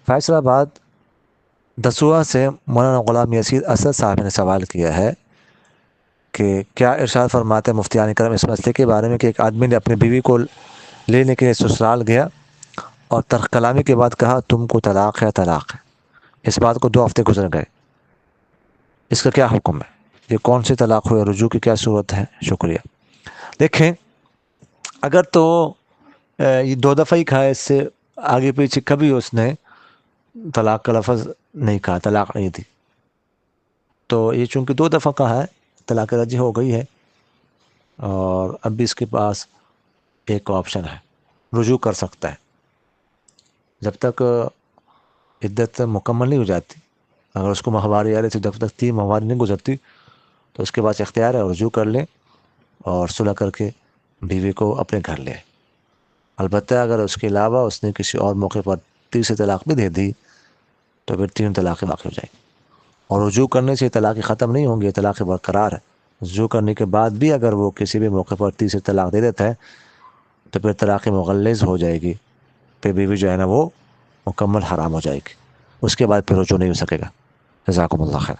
فیصل آباد دسوہ سے مولانا غلام یسیر اسد صاحب نے سوال کیا ہے کہ کیا ارشاد فرماتے ہیں مفتیان کرم اس مسئلے کے بارے میں کہ ایک آدمی نے اپنی بیوی کو لینے کے لیے سسرال گیا اور ترک کلامی کے بعد کہا تم کو طلاق ہے طلاق ہے. اس بات کو 2 ہفتے گزر گئے. اس کا کیا حکم ہے؟ یہ کون سی طلاق ہوئی؟ رجوع کی کیا صورت ہے؟ شکریہ. دیکھیں، اگر تو یہ 2 دفعہ ہی کھا ہے، اس سے آگے پیچھے کبھی اس نے طلاق کا لفظ نہیں کہا، طلاق نہیں دی، تو یہ چونکہ 2 دفعہ کہا ہے، طلاق رجعی ہو گئی ہے، اور اب بھی اس کے پاس ایک آپشن ہے، رجوع کر سکتا ہے جب تک عدت مکمل نہیں ہو جاتی. اگر اس کو ماہواری آ رہی تھی، جب تک 3 ماہواری نہیں گزرتی تو اس کے پاس اختیار ہے رجوع کر لے اور صلح کر کے بیوی کو اپنے گھر لے. البتہ اگر اس کے علاوہ اس نے کسی اور موقع پر تیسری طلاق بھی دے دی تو پھر 3 طلاقیں واقع ہو جائیں گی. اور رجوع کرنے سے طلاقیں ختم نہیں ہوں گی، طلاقیں برقرار ہے. رجوع کرنے کے بعد بھی اگر وہ کسی بھی موقع پر تیسری طلاق دے دیتا ہے تو پھر طلاق مغلظ ہو جائے گی، پھر بیوی جو ہے نا وہ مکمل حرام ہو جائے گی. اس کے بعد پھر رجوع نہیں ہو سکے گا. جزاکم اللہ خیر.